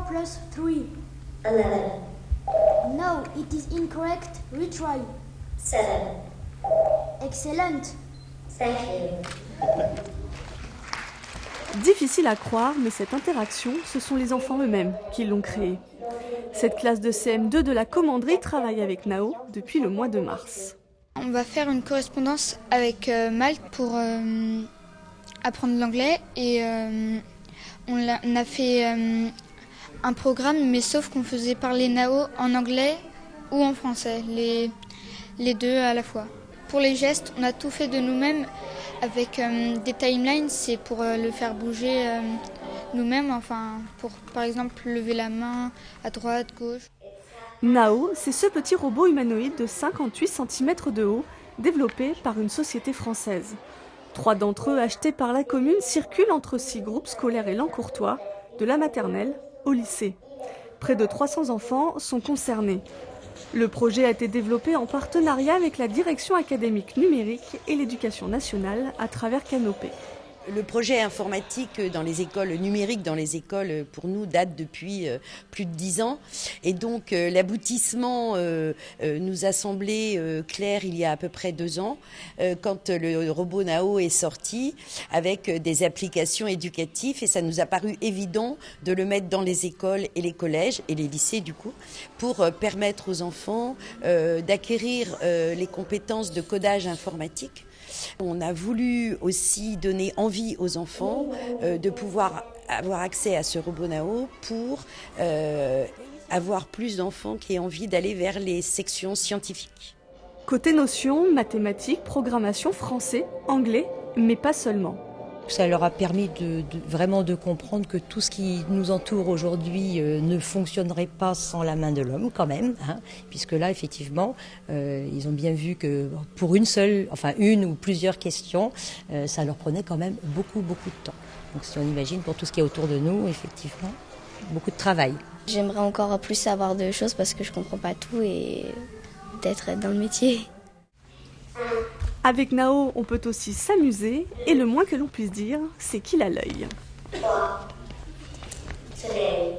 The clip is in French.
4 plus 3. 11. No, it is incorrect. Retry. 7. Excellent. Thank you. Difficile à croire, mais cette interaction, ce sont les enfants eux-mêmes qui l'ont créée. Cette classe de CM2 de la commanderie travaille avec Nao depuis le mois de mars. On va faire une correspondance avec Malte pour apprendre l'anglais et on a fait un programme, mais sauf qu'on faisait parler Nao en anglais ou en français, les deux à la fois. Pour les gestes, on a tout fait de nous-mêmes avec des timelines, c'est pour le faire bouger nous-mêmes, enfin pour par exemple lever la main à droite, gauche. Nao, c'est ce petit robot humanoïde de 58 cm de haut, développé par une société française. 3 d'entre eux, achetés par la commune, circulent entre 6 groupes scolaires et Lancourtois, de la maternelle au lycée. Près de 300 enfants sont concernés. Le projet a été développé en partenariat avec la direction académique numérique et l'éducation nationale à travers Canopé. Le projet informatique dans les écoles numériques, dans les écoles, pour nous, date depuis plus de 10 ans. Et donc, l'aboutissement nous a semblé clair il y a à peu près 2 ans, quand le robot Nao est sorti, avec des applications éducatives. Et ça nous a paru évident de le mettre dans les écoles et les collèges, et les lycées du coup, pour permettre aux enfants d'acquérir les compétences de codage informatique. On a voulu aussi donner envie aux enfants de pouvoir avoir accès à ce robot Nao pour avoir plus d'enfants qui aient envie d'aller vers les sections scientifiques. Côté notions, mathématiques, programmation, français, anglais, mais pas seulement. Ça leur a permis vraiment de comprendre que tout ce qui nous entoure aujourd'hui ne fonctionnerait pas sans la main de l'homme quand même, hein, puisque là effectivement ils ont bien vu que pour une ou plusieurs questions, ça leur prenait quand même beaucoup de temps. Donc si on imagine pour tout ce qui est autour de nous, effectivement, beaucoup de travail. J'aimerais encore plus savoir de choses parce que je comprends pas tout et peut-être être dans le métier. Avec Nao, on peut aussi s'amuser, et le moins que l'on puisse dire, c'est qu'il a l'œil. Today,